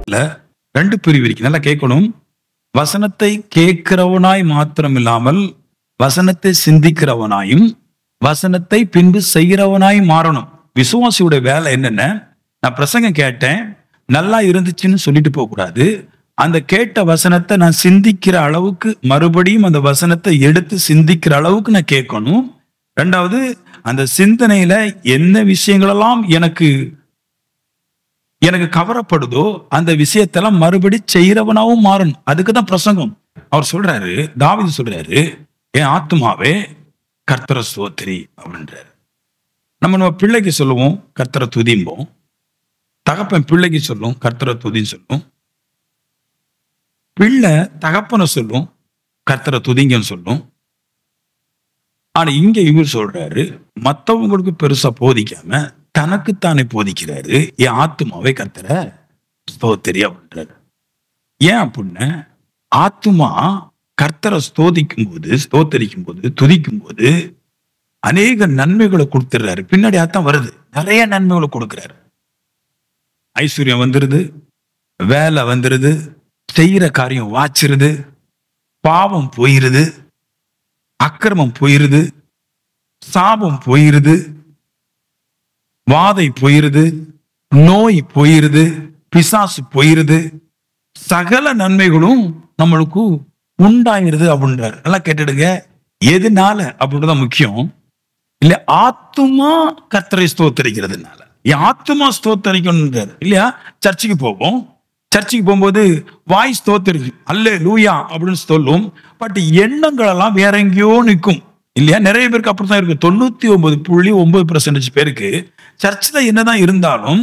வசனத்துல 2 பிரிவு இருக்கு, நல்லா கேட்கணும். வசனத்தை கேட்கிறவனாய் மாத்திரம் இல்லாமல் வசனத்தை சிந்திக்கிறவனாயும் வசனத்தை பின்பு செய்கிறவனாய் மாறணும். விசுவாசியுடைய வேலை என்னென்ன? நான் பிரசங்கம் கேட்டேன், நல்லா இருந்துச்சுன்னு சொல்லிட்டு போக கூடாது. அந்த கேட்ட வசனத்தை நான் சிந்திக்கிற அளவுக்கு, மறுபடியும் அந்த வசனத்தை எடுத்து சிந்திக்கிற அளவுக்கு நான் கேட்கணும். 2வது, அந்த சிந்தனையில என்ன விஷயங்களெல்லாம் எனக்கு கவரப்படுதோ அந்த விஷயத்தெல்லாம் மறுபடி செய்யறவனாவும் மாறணும். அதுக்குதான் பிரசங்கம். அவர் சொல்றாரு, தாவீது சொல்றாரு, என் ஆத்துமாவே கர்த்தரை ஸ்தோத்திரி அப்படின்றாரு. நம்ம பிள்ளைக்கு சொல்லுவோம் கர்த்தரை துதிம்போம், தகப்பன் பிள்ளைக்கு சொல்லும் கர்த்தரை துதின்னு சொல்லும், பிள்ளை தகப்பனை சொல்லும் கர்த்தரை துதிங்கன்னு சொல்லும். ஆனா இங்க இவர் சொல்றாரு, மற்றவங்களுக்கு பெருசா போதிக்காம தனக்குத்தானே போதிக்கிறாரு, என் ஆத்துமாவே கர்த்தரை ஸ்தோத்திரி அப்படின்றாரு. ஏன் அப்படின்னா, ஆத்துமா கர்த்தரை ஸ்தோத்தரிக்கும் போது துதிக்கும் போது அநேக நன்மைகளை கொடுத்துடுறாரு. பின்னாடி அதான் வருது, நிறைய நன்மைகளை கொடுக்கிறாரு. ஐஸ்வர்யம் வந்துருது, வேலை வந்துருது, செய்யற காரியம் வாச்சிருது, பாவம் போயிருது, அக்கிரமம் போயிருது, சாபம் போயிருது, வாதை போயிருது, நோய் போயிருது, பிசாசு போயிருது, சகல நன்மைகளும் நம்மளுக்கு உண்டாயிருது அப்படின்றாரு. நல்லா கேட்டுடுங்க, எதுனால அப்படின்றதான் முக்கியம் இல்ல, ஆத்துமா கர்த்தரை ஸ்தோத்தரிக்கிறதுனால. என் ஆத்துமா ஸ்தோத்தரிக்கணும்ன்றாரு இல்லையா? சர்ச்சுக்கு போகும்போது வாய் ஸ்தோத்தரிக்கும், அல்லேலூயா அப்படின்னு சொல்லும். பட் எண்ணங்கள் எல்லாம் வேற எங்கேயோ நிற்கும் இல்லையா? நிறைய பேருக்கு அப்படித்தான் இருக்கு. 99.9% பேருக்கு சர்ச்சில் என்னதான் இருந்தாலும்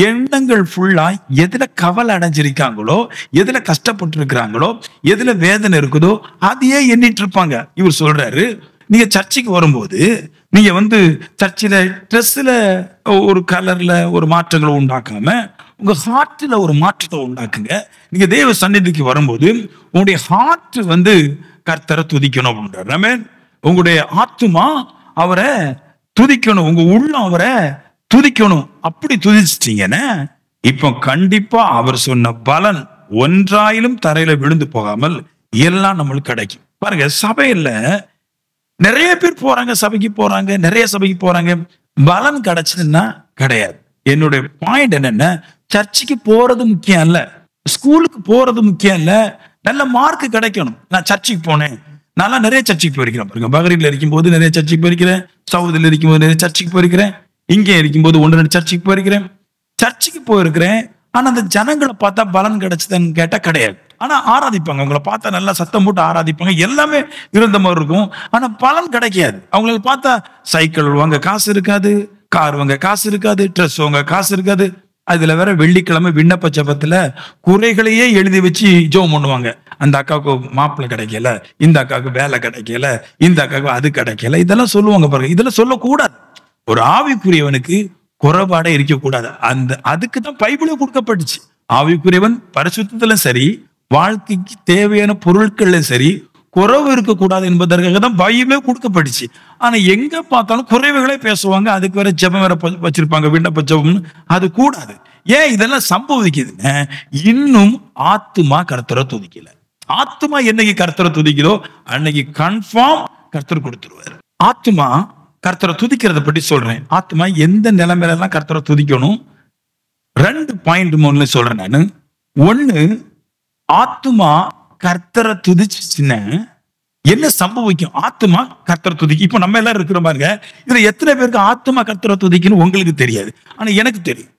எண்ணங்கள் ஃபுல்லா எதுல கவலை அடைஞ்சிருக்காங்களோ, எதுல கஷ்டப்பட்டு இருக்கிறாங்களோ, எதுல வேதனை இருக்குதோ அதையே எண்ணிட்டு இருப்பாங்க. இவர் சொல்றாரு, நீங்க சர்ச்சுக்கு வரும்போது நீங்க சர்ச்சில் ட்ரெஸ்ல ஒரு கலர்ல ஒரு மாற்றங்களை உண்டாக்காம உங்க ஹார்ட்ல ஒரு மாற்றத்தை உண்டாக்குங்க. நீங்க தேவ சந்நிதிக்கு வரும்போது உங்களுடைய ஹார்ட் கர்த்தரை துதிக்கணும் அப்படின்றார். ஆமென். உங்களுடைய ஆத்துமா அவரை துதிக்கணும், உங்க உள்ளம் அவரை துதிக்கணும். அப்படி துதிச்சிட்டீங்கன்னா இப்ப கண்டிப்பா அவர் சொன்ன பலன் ஒன்றாயிலும் தரையில விழுந்து போகாமல் எல்லாம் நம்மளுக்கு கிடைக்கும். பாருங்க, சபையில நிறைய பேர் போறாங்க, நிறைய சபைக்கு போறாங்க, பலன் கிடைச்சதுன்னா கிடையாது. என்னுடைய பாயிண்ட் என்னன்னா, சர்ச்சுக்கு போறது முக்கியம் இல்ல, ஸ்கூலுக்கு போறது முக்கியம் இல்ல, நல்ல மார்க் கிடைக்கணும். நான் சர்ச்சுக்கு போனேன், நான் நிறைய சர்ச்சுக்கு போயிருக்கிறேன். பாருங்க, பஹ்ரைன்ல இருக்கும்போது நிறைய சர்ச்சுக்கு போயிருக்கிறேன், சவுதியில் இருக்கும்போது நிறைய சர்ச்சுக்கு போயிருக்கிறேன், இங்கே இருக்கும்போது 1-2 சர்ச்சுக்கு போயிருக்கிறேன். சர்ச்சுக்கு போயிருக்கிறேன், ஆனா அந்த ஜனங்களை பார்த்தா பலன் கிடைச்சதுன்னு கேட்டா கிடையாது. ஆனா ஆராதிப்பாங்க, அவங்கள பார்த்தா நல்லா சத்தம் போட்டு ஆராதிப்பாங்க, எல்லாமே இருந்த மாதிரி இருக்கும். ஆனா பலன் கிடைக்காது. அவங்களை பார்த்தா சைக்கிள் வாங்க காசு இருக்காது, கார் வாங்க காசு இருக்காது, ட்ரெஸ் வாங்க காசு இருக்காது. அதுல வேற வெள்ளிக்கிழமை விண்ணப்ப ஜெபத்துல குறைகளையே எழுதி வச்சு ஜெபம் பண்ணுவாங்க. அந்த அக்காவுக்கு மாப்பிள்ளை கிடைக்கல, இந்த அக்காவுக்கு வேலை கிடைக்கல, இந்த அக்காவுக்கு அது கிடைக்கல, இதெல்லாம் சொல்லுவாங்க. பாருங்க, இதெல்லாம் சொல்லக்கூடாது. ஒரு ஆவிக்குரியவனுக்கு குறைபாடே இருக்கக்கூடாது. அதுக்கு தான் பைபிளே கொடுக்கப்பட்டுச்சு. ஆவிக்குரியவன் பரிசுத்தத்திலும் சரி, வாழ்க்கைக்கு தேவையான பொருட்கள்ல சரி, குறைவு இருக்கக்கூடாது என்பதற்காக தான் பைபிளே கொடுக்கப்பட்டுச்சு. ஆனா எங்க பார்த்தாலும் குறைவுகளே பேசுவாங்க. அதுக்கு வேற ஜெபம் வேற வச்சிருப்பாங்க, விண்ணப்ப ஜெபம். அது கூடாது. ஏன் இதெல்லாம் சம்பவிக்குதுன்னு, இன்னும் ஆத்துமா கர்த்தரை துதிக்கல. ஆத்துமா என்னைக்கு கர்த்தரை துதிக்குதோ அன்னைக்கு கன்ஃபார்ம் கர்த்தர் கொடுத்துருவாரு. ஆத்துமா கர்த்தரை துதிக்கிறத பற்றி சொல்றேன். ஆத்துமா எந்த நிலைமையில எல்லாம் கர்த்தரை துதிக்கணும், 2 பாயிண்ட் 3 சொல்றேன் நானு. 1, ஆத்துமா கர்த்தரை துதிச்சுன்னா என்ன சம்பவிக்கும்? ஆத்துமா கர்த்தரை துதிக்கும். இப்ப நம்ம எல்லாரும் இருக்கிற பாருங்க, இதுல எத்தனை பேருக்கு ஆத்துமா கர்த்தரை துதிக்குன்னு உங்களுக்கு தெரியாது, ஆனா எனக்கு தெரியும்.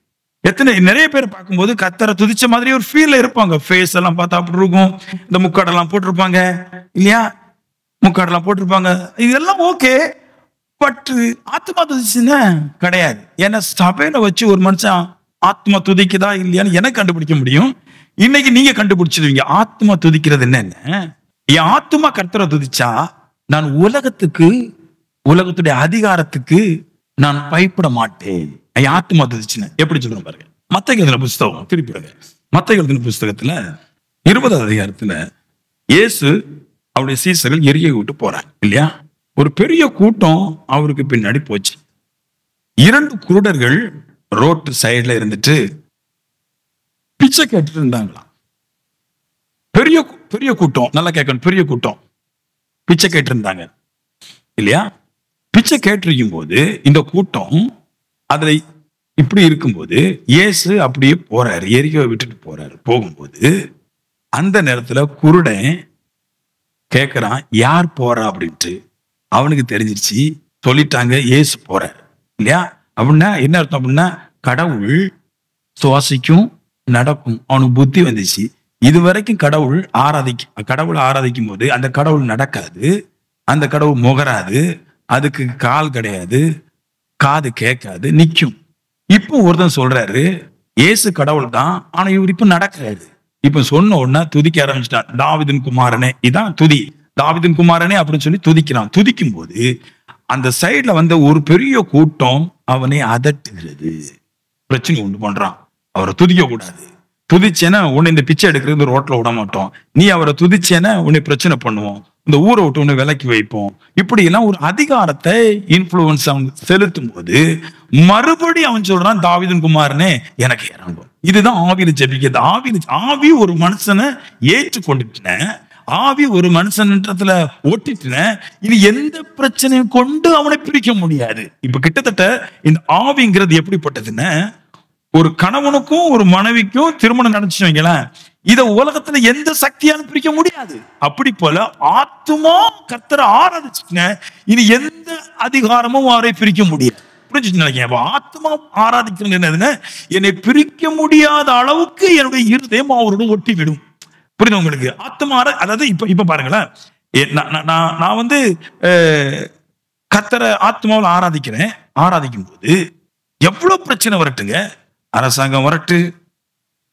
நிறைய பேர் பார்க்கும்போது கர்த்தரை துதிச்ச மாதிரி ஒரு ஃபீல்ல இருப்பாங்க. ஃபேஸ் எல்லாம் பார்த்தா அப்படி இருக்கும், இந்த முக்காடெல்லாம் போட்டிருப்பாங்க இல்லையா, முக்காடெல்லாம் போட்டிருப்பாங்க, இதெல்லாம் ஓகே. பட் ஆத்மா துதிச்சுன்னா கிடையாது. ஏன்னா சபையில வச்சு ஒரு மனுஷன் ஆத்மா துதிக்குதா இல்லையான்னு எனக்கு கண்டுபிடிக்க முடியும். இன்னைக்கு நீங்க கண்டுபிடிச்சிருவீங்க ஆத்மா துதிக்கிறது என்னன்னு. என் ஆத்மா கர்த்தரை துதிச்சா நான் உலகத்துடைய அதிகாரத்துக்கு நான் பயப்பட மாட்டேன். என் ஆத்மா துதிச்சுன்னு எப்படி சொல்றேன் பாருங்க. மத்தேயு எழுதின புஸ்தகம், திருப்பி மத்தேயு எழுதின புஸ்தகத்துல 20வது அதிகாரத்துல இயேசு அவருடைய சீசர்கள் எரியை விட்டு போறாங்க இல்லையா. ஒரு பெரிய கூட்டம் அவருக்கு பின்னாடி போச்சு. 2 குருடர்கள் ரோட்டு சைடுல இருந்துட்டு பிச்சை கேட்டுட்டு இருந்தாங்களாம். பெரிய பெரிய கூட்டம், நல்லா கேட்கணும், பெரிய கூட்டம் பிச்சை கேட்டு இருந்தாங்க இல்லையா? பிச்சை கேட்டிருக்கும் போது இந்த கூட்டம் அதுல இப்படி இருக்கும்போது இயேசு அப்படியே போறாரு, எரிக்கோவை விட்டுட்டு போறாரு. போகும்போது அந்த நேரத்துல குருடன் கேட்கிறான், யார் போறா அப்படின்ட்டு. அவனுக்கு தெரிஞ்சிருச்சு, சொல்லிட்டாங்க இயேசு போறாரு இல்லையா? அப்படின்னா என்ன அர்த்தம் அப்படின்னா, கடவுள் சுவாசிக்கும், நடக்கும். அவனுக்கு புத்தி வந்துச்சு. இது வரைக்கும் கடவுள் ஆராதிக்கும் போது அந்த கடவுள் நடக்காது, அந்த கடவுள் முகராது, அதுக்கு கால் கிடையாது, காது கேட்காது, நிக்கும். இப்போ ஒருத்தன் சொல்றாரு இயேசு கடவுள் தான், ஆனா இவர் இப்ப நடக்கிறாரு. இப்ப சொன்ன உடனே துதிக்க ஆரம்பிச்சிட்டான், தாவீதின் குமாரனே. இதான் துதி, தாவீதின் குமாரனே அப்படின்னு சொல்லி துதிக்கிறான். துதிக்கும் போது அந்த சைட்ல வந்த ஒரு பெரிய கூட்டம் அவனை அதட்டுகிறது, பிரச்சனை உண்டு பண்றான். அவரை துதிக்க கூடாது, துதிச்சேன்னா உன்னை இந்த பிச்சை எடுக்கிறது ரோட்ல விட மாட்டோம், நீ அவரை துதிச்சேன்னா உன்னை பிரச்சனை பண்ணுவோம், இந்த ஊரை விட்டு உன்னை விலக்கி வைப்போம். இப்படி எல்லாம் ஒரு அதிகாரத்தை இன்ஃப்ளூயன்ஸ் அவன் செலுத்தும் போது மறுபடியும் அவன் சொல்றான், தாவீதின் குமாரனே எனக்கு இறங்கும். இதுதான் ஆவியில ஜெபிக்கிறது. ஆவி ஒரு மனுஷனை ஏற்றுக்கொண்டுட்டேன், ஆவி ஒரு மனுஷன்றதுல ஓட்டிட்டேன், இது எந்த பிரச்சனையும் கொண்டு அவனை பிரிக்க முடியாது. இப்ப கிட்டத்தட்ட இந்த ஆவிங்கிறது எப்படிப்பட்டதுன்னு, ஒரு கணவனுக்கும் ஒரு மனைவிக்கும் திருமணம் நடந்துச்சு வைங்களேன், இத உலகத்துல எந்த சக்தியாலும் பிரிக்க முடியாது. அப்படி போல ஆத்துமா கர்த்தரை ஆராதிச்சுங்க, இது எந்த அதிகாரமும் அவரை பிரிக்க முடியாது. புரிஞ்சுட்டு நினைக்கிறேன். ஆத்மா ஆராதிக்கிறது என்னதுன்னு, என்னை பிரிக்க முடியாத அளவுக்கு என்னுடைய இருதயம் அவரோட ஒட்டி விடும். புரியுது உங்களுக்கு? ஆத்மா அதாவது இப்ப பாருங்களேன், நான் வந்து கர்த்தரை ஆத்மாவில் ஆராதிக்கும் போது எவ்வளவு பிரச்சனை வரட்டுங்க, அரசாங்கம் வரட்டு,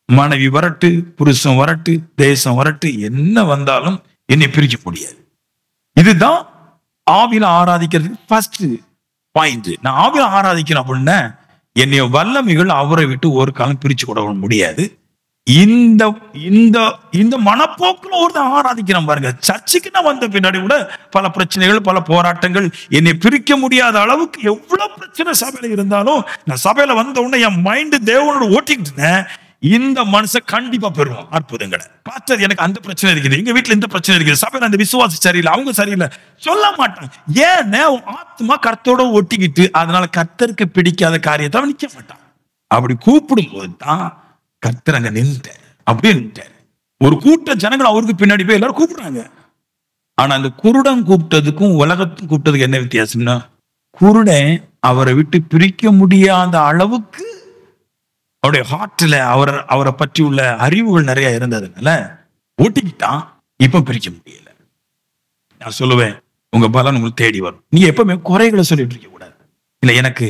மனைவி வரட்டு, புருஷன் வரட்டு, தேசம் வரட்டு, என்ன வந்தாலும் என்னை பிரிக்க முடியாது. இதுதான் ஆவியில ஆராதிக்கிறது ஃபர்ஸ்ட் பாயிண்ட். நான் ஆவியில ஆராதிக்கிறேன் அப்படின்னா என்னைய வல்லமைகள் அவரை விட்டு ஒரு காலம் பிரிச்சு கூட முடியாது. இந்த இந்த இந்த மனப்போக்குல ஒருத்தன் ஆராதிக்கிறான் பாருங்க. சர்ச்சுக்கு நான் வந்த பின்னாடி கூட பல பிரச்சனைகள், பல போராட்டங்கள், என்னை பிரிக்க முடியாத அளவுக்கு எவ்வளவு பிரச்சனை சபையில இருந்தாலும், நான் சபையில வந்த உடனே என் மைண்ட் தேவனோட ஓட்டிக்கிட்டு இந்த மனுஷன் கண்டிப்பா பெறுவோம் அற்புதங்களை. பார்த்தது எனக்கு அந்த பிரச்சனை இருக்குது, எங்க வீட்டுல இந்த பிரச்சனை இருக்குது, சபையில அந்த விசுவாசி சரியில்லை, அவங்க சரியில்லை சொல்ல மாட்டான். ஏன்னா ஆத்மா கர்த்தரோட ஒட்டிக்கிட்டு, அதனால கர்த்தருக்கு பிடிக்காத காரியத்தை அவன் நிக்க மாட்டான். அப்படி கூப்பிடும் போதுதான் கர்த்தர் அங்க நின்றார், அப்படியே நின்றார். ஒரு கூட்ட ஜனங்கள் அவருக்கு பின்னாடி போய் எல்லாரும் கூப்பிடுறாங்க. ஆனா அந்த குருடன் கூப்பிட்டதுக்கும் உலகத்துக்கும் கூப்பிட்டதுக்கு என்ன வித்தியாசம்னா, குருடன் அவரை விட்டு பிரிக்க முடியாத அளவுக்கு அவருடைய ஹார்ட்ல அவரை பற்றி உள்ள அறிவுகள் நிறைய இருந்ததுனால ஓட்டிக்கிட்டான். இப்ப பிரிக்க முடியல. நான் சொல்லுவேன், உங்க பலன் உங்களுக்கு தேடி வரும். நீங்க எப்பவுமே குறைகளை சொல்லிட்டு இருக்க கூடாது. இல்ல எனக்கு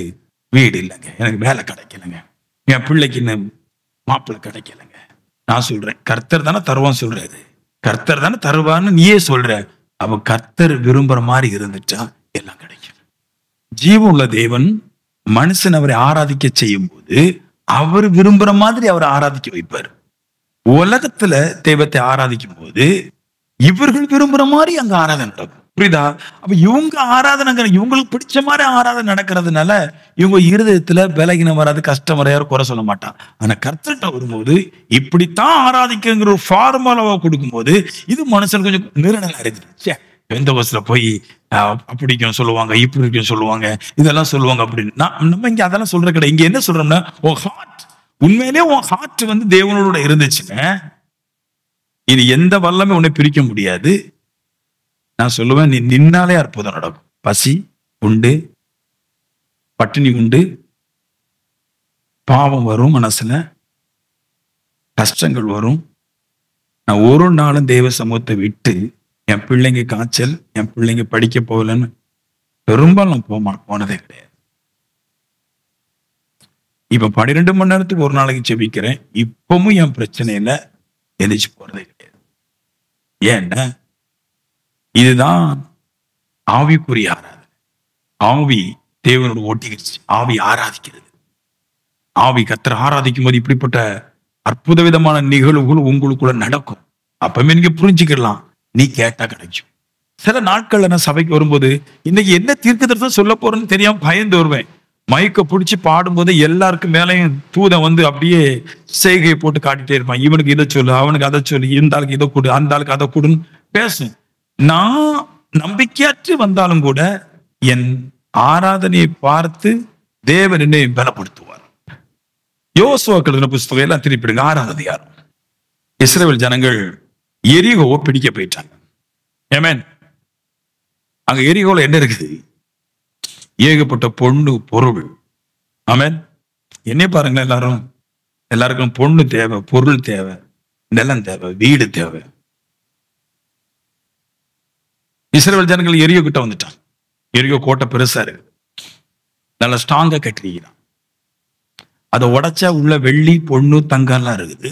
வீடு இல்லைங்க, எனக்கு வேலை கிடைக்கலங்க, என் பிள்ளைக்கு இன்னும் மாப்பிள்ளை கிடைக்கலங்க. நான் சொல்றேன், கர்த்தர் தானே தருவான்னு சொல்றாரு, கர்த்தர் தானே தருவான்னு நீயே சொல்ற. அப்ப கர்த்தர் விரும்புற மாதிரி இருந்துட்டா எல்லாம் கிடைக்கும். ஜீவன் உள்ள தேவன் மனுஷன் அவரை ஆராதிக்க செய்யும் போது அவர் விரும்புற மாதிரி அவரை ஆராதிக்க வைப்பார். உலகத்துல தெய்வத்தை ஆராதிக்கும் போது இவர்கள் விரும்புற மாதிரி அங்க ஆராதனை நடக்கும். புரியுதா? அப்ப இவங்க ஆராதனை, இவங்களுக்கு பிடிச்ச மாதிரி ஆராதனை நடக்கிறதுனால இவங்க இருதயத்துல விலகின வராது, கஷ்டம் வர, யாரும் குறை சொல்ல மாட்டான். ஆனா கர்த்தர்கிட்ட வரும்போது இப்படித்தான் ஆராதிக்கிற ஒரு ஃபார்முலாவை கொடுக்கும் போது இது மனுஷன் கொஞ்சம் நிர்ணயம் அறிஞ்சிருச்சு. எந்த பஸ்ல போய் அப்படிக்கும் சொல்லுவாங்க, இப்படி இருக்கும் சொல்லுவாங்க, இதெல்லாம் சொல்லுவாங்க அப்படின்னு. நம்ம இங்க அதெல்லாம் சொல்ற கிடையாது. இங்க என்ன சொல்றோம்னா, உன் ஹார்ட் உண்மையிலே உன் ஹார்ட் வந்து தேவனோட இருந்துச்சுங்க, இது எந்த வல்லமே உன்னை பிரிக்க முடியாது. நான் சொல்லுவேன், நீ நின்னாலே அற்புதம் நடக்கும். பசி உண்டு, பட்டினி உண்டு, பாவம் வரும், மனசுல கஷ்டங்கள் வரும். நான் ஒரு நாளும் தேவ சமூகத்தை விட்டு என் பிள்ளைங்க காய்ச்சல், என் பிள்ளைங்க படிக்க போகலன்னு பெரும்பாலும் போனதே கிடையாது. இப்ப 12 மணி நேரத்துக்கு ஒரு நாளைக்கு ஜெபிக்கிறேன். இப்பவும் என் பிரச்சனையில எந்திரிச்சு போறதே கிடையாது. ஏன்னா இதுதான் ஆவிக்குரிய ஆராதனை. ஆவி தேவனோட ஓட்டிக்கிடுச்சு, ஆவி ஆராதிக்கிறது. ஆவி கர்த்தரை ஆராதிக்கும் போது இப்படிப்பட்ட அற்புத விதமான நிகழ்வுகள் உங்களுக்குள்ள நடக்கும். அப்பவே நீங்க புரிஞ்சுக்கலாம், நீ கேட்டா கிடைக்கும். சில நாட்கள்ல நான் சபைக்கு வரும்போது இன்னைக்கு என்ன தீர்க்கதரிசனம் சொல்ல போறேன்னு தெரியாம பயந்து வருவேன். மைக்க பிடிச்சி பாடும்போது எல்லாருக்கும் மேலையும் தூதன் வந்து அப்படியே செய்கையை போட்டு காட்டிட்டே இருப்பான். இவனுக்கு இதை சொல்லு, அவனுக்கு அதை சொல்லு, இந்த ஆளுக்கு இதை கொடு, அந்த ஆளுக்கு அதை கொடுன்னு பேசும். நான் நம்பிக்கையற்று வந்தாலும் கூட என் ஆராதனையை பார்த்து தேவன் என்னை பலப்படுத்துவார். யோசுவா எழுதின புஸ்தகம் எல்லாம் திருப்பிடுங்க. 6ஆம் அதிகாரம். இஸ்ரவேல் ஜனங்கள் எரிகோவை பிடிக்க போயிட்டாங்க. ஆமென். அங்க எரிகோல என்ன இருக்குது? ஏகப்பட்ட பொண்ணு பொருள். ஆமென். என்ன பாருங்களேன், எல்லாருக்கும் பொண்ணு தேவை, பொருள் தேவை, நிலம் தேவை, வீடு தேவை. இஸ்ரவேல் ஜனங்கள் எரியோ கிட்ட வந்துட்டான். எரியோ கோட்டை பெருசா இருக்கு, நல்லா ஸ்ட்ராங்கா கட்டிக்கிறான். அதை உடைச்சா உள்ள வெள்ளி பொண்ணு தங்கம் எல்லாம் இருக்குது.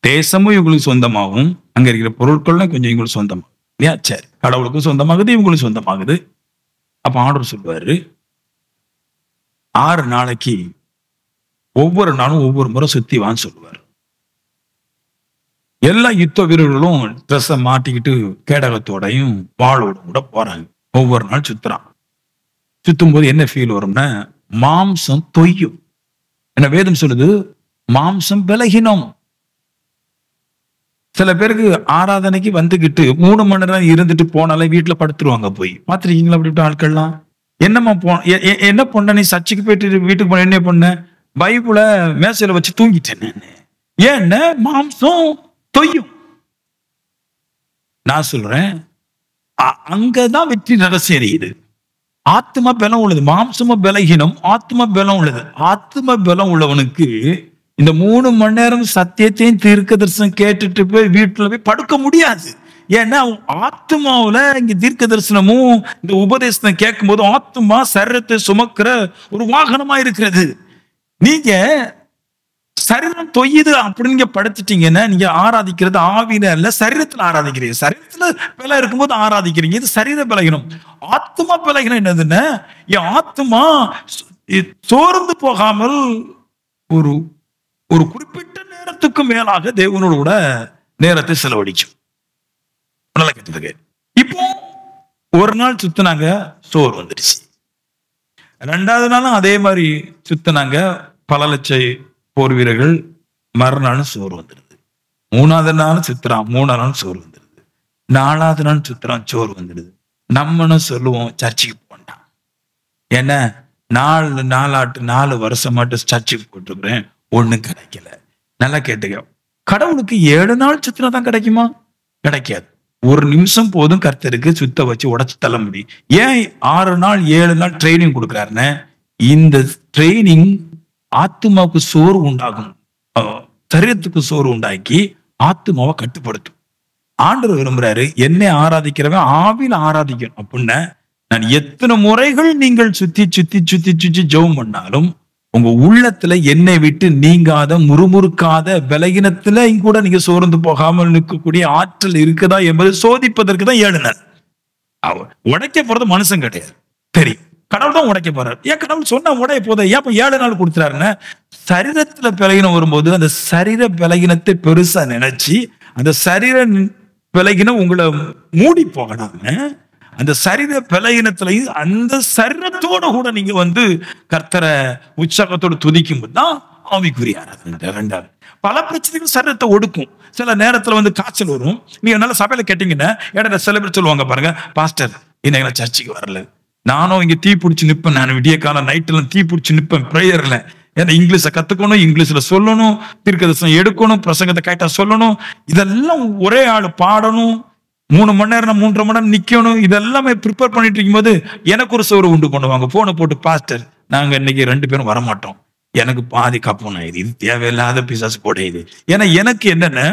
தேசமும் இவங்களுக்கு சொந்தமாகும், அங்க இருக்கிற பொருட்கள்லாம் கொஞ்சம் இவங்களுக்கு சொந்தமாகும் இல்லையா? சரி, கடவுளுக்கும் சொந்தமாகுது, இவங்களுக்கு சொந்தமாகுது. அப்ப ஆண்டவர் சொல்வாரு, 6 நாளைக்கு ஒவ்வொரு நாளும் ஒவ்வொரு முறை சுத்தி வான்னு சொல்லுவார். எல்லா யுத்த வீரர்களும் ட்ரெஸ்ஸை மாட்டிக்கிட்டு கேடகத்தோடையும் வாளோடும் கூட போறாங்க. ஒவ்வொரு நாள் சுத்துறான். சுத்தும் போது என்ன ஃபீல் வரும்னா, மாம்சம் தொய்யும். என்ன வேதம் சொல்லுது? மாம்சம் பலகீனம். சில பேருக்கு ஆராதனைக்கு வந்துகிட்டு 3 மணி நேரம் இருந்துட்டு போனாலே வீட்டுல படுத்துருவாங்க. போய் பாத்துருக்கீங்களா அப்படி ஆட்கள்லாம்? என்னம்மா என்ன பண்ண நீ சர்ச்சுக்கு போயிட்டு வீட்டுக்கு போன? என்ன பண்ண? பைபிளை மேசையில வச்சு தூங்கிட்டேன். ஏன்னா மாம்சம் தொய்யும். நான் சொல்றேன், அங்கதான் வெற்றி ரகசியம் எரியுது. ஆத்ம பலம் உள்ளது, மாம்சம பலகீனம், ஆத்ம பலம் உள்ளது. ஆத்ம பலம் உள்ளவனுக்கு இந்த 3 மணி நேரம் சத்தியத்தையும் தீர்க்க தரிசனம் கேட்டுட்டு போய் வீட்டுல போய் படுக்க முடியாது. ஏன்னா ஆத்மாவுல இங்க தீர்க்க தரிசனமும் இந்த உபதேசம் கேட்கும் போது ஆத்மா சரீரத்தை சுமக்கிற ஒரு வாகனமா இருக்கிறது. நீங்க சரீரம் தொய்யுது அப்படின்னு நீங்க படுத்துட்டீங்கன்னா நீங்க ஆராதிக்கிறது ஆவியில இல்ல, சரீரத்துல ஆராதிக்கிறீங்க. சரீரத்துல பலம் இருக்கும்போது ஆராதிக்கிறீங்க. இது சரீர பலகீனம். ஆத்மா பலகீனம் என்னதுன்னா, என் ஆத்மா சோர்ந்து போகாமல் ஒரு ஒரு குறிப்பிட்ட நேரத்துக்கு மேலாக தேவனோடு கூட நேரத்தை செலவழிக்கும். நல்லா கேட்டதுக்கு. இப்போ ஒரு நாள் சுத்தினாங்க, சோறு வந்துடுச்சு. 2வது நாளும் அதே மாதிரி சுத்தினாங்க, பல லட்சம் போர் வீரர்கள். மறுநாளும் சோறு வந்துடுது. 3வது நாளும் சுத்துறான், 3வது நாளும் சோறு வந்துடுது. 4வது நாள் சுத்துறான், சோறு வந்துடுது. நம்மளும் சொல்லுவோம், சர்ச்சுக்கு போண்டான். ஏன்னா 4 வருஷமாட்டு சர்ச்சுக்கு போட்டுருக்கிறேன், ஒண்ணும் கிடைக்கல. நல்லா கேட்டுக்க, கடவுளுக்கு 7 நாள் சுத்தினா தான் கிடைக்குமா? கிடைக்காது. ஒரு நிமிஷம் போதும் கர்த்தருக்கு சுத்த வச்சு உடைச்சு தள்ள முடியும். ஏன் 6 நாள் 7 நாள் ட்ரைனிங் கொடுக்குறாருன்னு? இந்த ட்ரைனிங் ஆத்மாவுக்கு சோறு உண்டாகும், சரீரத்துக்கு சோறு உண்டாக்கி ஆத்மாவை கட்டுப்படுத்தும். ஆண்டவர் விரும்புறாரு, என்னை ஆராதிக்கிறவன் ஆவியில் ஆராதிக்கணும். அப்படின்னா நான் எத்தனை முறைகள் நீங்கள் சுத்தி சுத்தி சுத்தி சுத்தி ஜெபம் பண்ணாலும் உங்க உள்ளத்துல என்னை விட்டு நீங்காத, முறுமுறுக்காத, பலகீனத்துல கூட நீங்க சோர்ந்து போகாமல் நிற்கக்கூடிய ஆற்றல் இருக்குதா என்பதை சோதிப்பதற்கு தான் 7 நாள். உடைக்க போறது மனுஷன் கிடையாது, தெரியும். கடவுள் தான் உடைக்க போறாரு. ஏன் கடவுள் சொன்னா உடைய போத? ஏன் 7 நாள் கொடுத்துறாருன்னா, சரீரத்துல பலகீனம் வரும்போது அந்த சரீர பலகீனத்தை பெருசா நினைச்சு அந்த சரீர பலகீனம் உங்களை மூடி போகலாங்க. அந்த சரீர பலகீனத்திலையும் அந்த சரீரத்தோட கூட நீங்க கர்த்தரை உற்சாகத்தோடு துதிக்கும் போது தான் ஆவிக்குரிய ஆராதனை. 2வது, பல பிரச்சனைகள் சரீரத்தை ஒடுக்கும். சில நேரத்துல காய்ச்சல் வரும். நீங்க நல்ல சபையில கேட்டீங்கன்னா இடையில சில பேர் சொல்லுவாங்க, பாருங்க பாஸ்டர் இன்னைக்கு சர்ச்சுக்கு வரல, நானும் இங்க தீ பிடிச்சி நிற்பேன். நான் விடிய காலம் நைட்ல தீ பிடிச்சி நிற்பேன் பிரேயர்ல. ஏன்னா இங்கிலீஷை கத்துக்கணும், இங்கிலீஷ்ல சொல்லணும், தீர்க்கதரிசனம் எடுக்கணும், பிரசங்கத்தை கைட்டா சொல்லணும், இதெல்லாம் ஒரே ஆள் பாடணும், 3 மணி நேரம் 3.5 மணி நேரம் நிக்கணும். இதெல்லாமே ப்ரிப்பேர் பண்ணிட்டு இருக்கும் போது எனக்கு ஒரு சோறு உண்டு பண்ணுவாங்க. போனை போட்டு, பாஸ்டர் நாங்க இன்னைக்கு 2 பேரும் வரமாட்டோம், எனக்கு பாதி கப்பம் ஆயிடுது, இது தேவையில்லாத பிசாசு போடையுது. ஏன்னா எனக்கு என்னன்னா,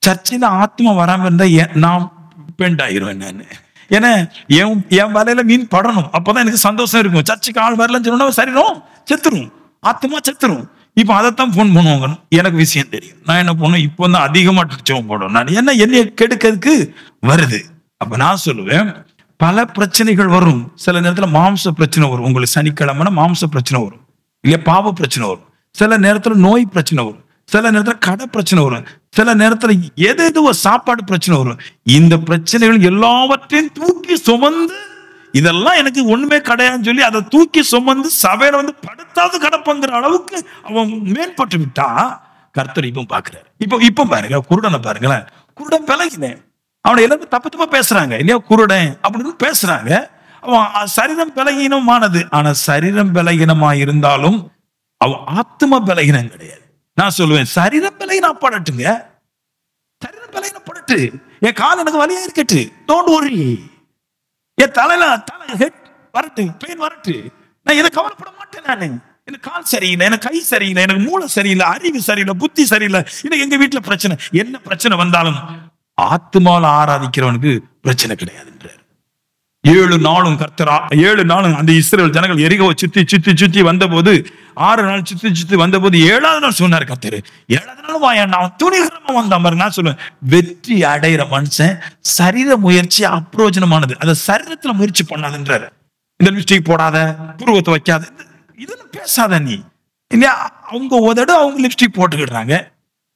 சர்ச்சையில ஆத்மா வராம இருந்தா நான் பெண்ட் ஆயிரும். நான் ஏன்னா என் வலையில மீன் படணும், அப்பதான் எனக்கு சந்தோஷம் இருக்கும். சர்ச்சுக்கு ஆள் வரலன்னு சொன்னா சரீரம் செத்துரும், ஆத்மா செத்துரும். இப்ப அதைத்தான் போன் பண்ணுவாங்க. எனக்கு விஷயம் தெரியும். நான் என்ன பண்ணுவேன், இப்போ தான் அதிகமா ஜெபம் போடுவேன். நான் என்ன என்னைய கெடுக்கிறதுக்கு வருது. அப்ப நான் சொல்லுவேன், பல பிரச்சனைகள் வரும். சில நேரத்துல மாம்ச பிரச்சனை வரும். உங்களுக்கு சனிக்கிழமைனா மாம்ச பிரச்சனை வரும், இல்லையா பாவ பிரச்சனை வரும். சில நேரத்துல நோய் பிரச்சனை வரும், சில நேரத்துல கடை பிரச்சனை வரும், சில நேரத்துல ஏதோ சாப்பாடு பிரச்சனை வரும். இந்த பிரச்சனைகள் எல்லாவற்றையும் தூக்கி சுமந்து இதெல்லாம் எனக்கு ஒண்ணுமே கிடையாதுன்னு சொல்லி அதை தூக்கி சுமந்து சபையில வந்து படுத்தாவது கடப்பங்கிற அளவுக்கு அவன் மேற்பட்டு விட்டா கர்த்தர் இப்ப பாக்குறாரு. இப்ப பாருங்க, குருடனை பாருங்களேன். குருடன் பழகினேன், அவனை எல்லாரும் தப்பு தப்பா பேசுறாங்க இல்லையா, குருடன் அப்படின்னு பேசுறாங்க. அவன் சரீரம் பலகீனமானது, ஆனா சரீரம் பலகீனமா இருந்தாலும் அவன் ஆத்ம பலகீனம் கிடையாது. நான் சொல்லுவேன், சரீரம் பலகீனம் படட்டுங்க, சரீரம் பலகீனம் படட்டு, என் கால் எனக்கு வலியா இருக்கட்டு, டோன்ட் வரி, என் தலை ஹெட் வரட்டு, பெயின் வரட்டு, நான் இதை கவலைப்பட மாட்டேன். நானு எனக்கு கால் சரியில்லை, எனக்கு கை சரியில்லை, எனக்கு மூளை சரியில்லை, அறிவு சரியில்லை, புத்தி சரியில்லை, எனக்கு எங்க வீட்டுல பிரச்சனை, என்ன பிரச்சனை வந்தாலும் ஆத்மாவில் ஆராதிக்கிறவனுக்கு பிரச்சனை கிடையாதுன்றார். 7 நாளும் கர்த்தர் 7 நாளும் அந்த இஸ்ரவேல் ஜனங்கள் எரிகோவை சுத்தி சுத்தி சுத்தி வந்த போது 6 நாள் சுத்தி சுத்தி வந்த போது 7ஆவது நாள் சொன்னார் கர்த்தர், 7ஆவது நாள் வாயாண்டா அவன் துணிகரமா வந்தான் பாருங்க. நான் சொல்லுவேன், வெற்றி அடைகிற மனுஷன் சரீர முயற்சி அப்பிரோஜனமானது, அதை சரீரத்துல முயற்சி பண்ணாதுன்றாரு. இந்த லிப்ஸ்டிக் போடாத, புருவத்தை வைக்காத, இதெல்லாம் பேசாத நீ இல்லையா. அவங்க உதடு அவங்க லிப்ஸ்டிக் போட்டுக்கிடுறாங்க,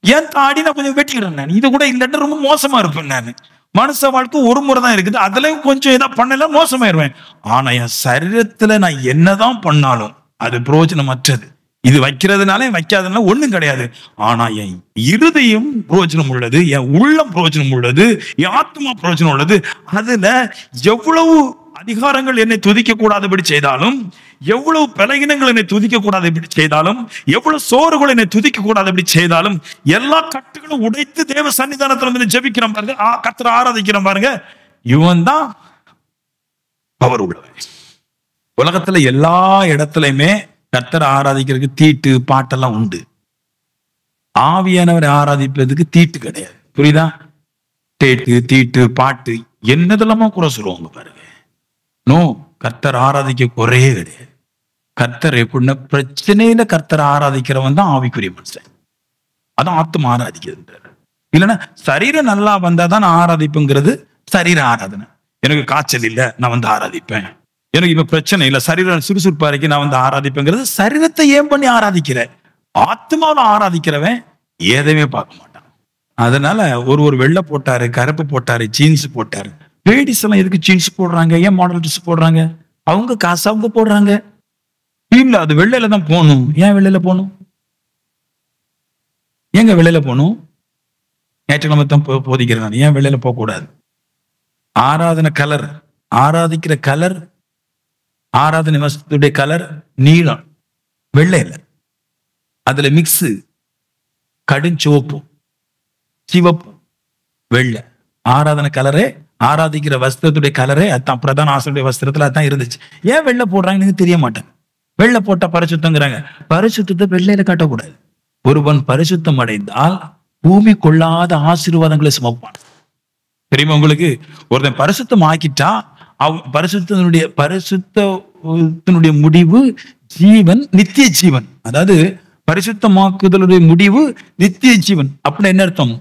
ஏன் தாடி நான் கொஞ்சம் வெட்டிக்கிறேன், நான் இது கூட இல்லைன்னா ரொம்ப மோசமா இருப்பேன். நான் மனுஷ வாழ்க்கை ஒரு முறை தான் இருக்குது, அதுலயும் கொஞ்சம் ஏதாவது பண்ணல மோசமாயிருவேன். ஆனா என் சரீரத்துல நான் என்னதான் பண்ணாலும் அது பிரயோஜனமற்றது. இது வைக்கிறதுனால வைக்காதனால ஒண்ணும் கிடையாது. ஆனா என் இருதயம் பிரயோஜனம் உள்ளது, என் உள்ளம் பிரயோஜனம் உள்ளது, என் ஆத்மா பிரயோஜனம் உள்ளது. அதுல எவ்வளவு அதிகாரங்கள் என்னை துதிக்க கூடாதபடி செய்தாலும், எவ்வளவு பலகீனங்கள் என்னை துதிக்க கூடாதபடி செய்தாலும், எவ்வளவு சோறுகள் என்னை துதிக்க கூடாதபடி செய்தாலும், எல்லா கட்டுகளும் உடைத்து தேவ சன்னிதானத்துல வந்து ஜெபிக்கிறோம் பாருங்க, கர்த்தரை ஆராதிக்கிறோம் பாருங்க, இவன் தான் பவர் உள்ளவன். உலகத்துல எல்லா இடத்துலயுமே கர்த்தரை ஆராதிக்கிறதுக்கு தீட்டு பாட்டெல்லாம் உண்டு. ஆவியானவரை ஆராதிப்பதுக்கு தீட்டு கிடையாது, புரியுதா? தேட்டு தீட்டு பாட்டு என்னதெல்லாமா குறை சொல்லுவாங்க பாருங்க. நோ, கர்த்தர் ஆராதிக்க குறையே கிடையாது. கர்த்தர் எப்படின்னா பிரச்சனையில கர்த்தர் ஆராதிக்கிறவன் தான் ஆவிக்குரிய மனுஷன், அதான் ஆத்மா ஆராதிக்கிறது. இல்லைன்னா சரீரம் நல்லா வந்தாதான் நான் ஆராதிப்புங்கிறது சரீர ஆராதனை. எனக்கு காய்ச்சல் இல்லை, நான் வந்து ஆராதிப்பேன். எனக்கு இப்ப பிரச்சனை இல்லை, சரீரம் சுறுசுறுப்பா இருக்கு, நான் வந்து ஆராதிப்பேங்கிறது சரீரத்தை ஏன் பண்ணி ஆராதிக்கிற. ஆத்மாவில் ஆராதிக்கிறவன் எதையுமே பார்க்க மாட்டான். அதனால ஒரு வெள்ளை போட்டாரு, கருப்பு போட்டாரு, ஜீன்ஸ் போட்டாரு. லேடிஸ் எல்லாம் எதுக்கு ஜீன்ஸ் போடுறாங்க, ஏன் மாடல் ட்ரெஸ் போடுறாங்க? அவங்க காசு அவங்க போடுறாங்க. இல்ல அது வெள்ளையில தான் போகணும். ஏன் வெள்ளையில போகணும்? ஏங்க வெள்ளையில போகணும்? ஞாயிற்றுக்கிழமை தான் போதிக்கிறேன், ஏன் வெள்ளையில போக கூடாது? ஆராதனை கலர், ஆராதிக்கிற கலர், ஆராதனை வஸ்துடைய கலர் நீலம், வெள்ளையில. அதுல மிக்ஸ் கடுஞ்சிவப்பு, சிவப்பு, வெள்ளை. ஆராதனை கலரே, ஆராதிக்கிற வஸ்திரத்துடைய கலரே அதான், பிரதான ஆசிரியருடைய வஸ்திரத்துல அதான் இருந்துச்சு. ஏன் வெள்ளை போடுறாங்கன்னு தெரிய மாட்டேன். வெள்ளை போட்டா பரிசுத்தங்கிறாங்க. பரிசுத்தத்தை வெள்ளையில காட்டக்கூடாது. ஒருவன் பரிசுத்தம் அடைந்தால் பூமி கொள்ளாத ஆசீர்வாதங்களை சுமப்பான். தெரியுமா உங்களுக்கு? ஒருத்தன் பரிசுத்தம் ஆக்கிட்டா பரிசுத்தனுடைய முடிவு ஜீவன், நித்திய ஜீவன். அதாவது பரிசுத்தமாக்குதலுடைய முடிவு நித்திய ஜீவன். அப்படின்னு என்ன அர்த்தம்?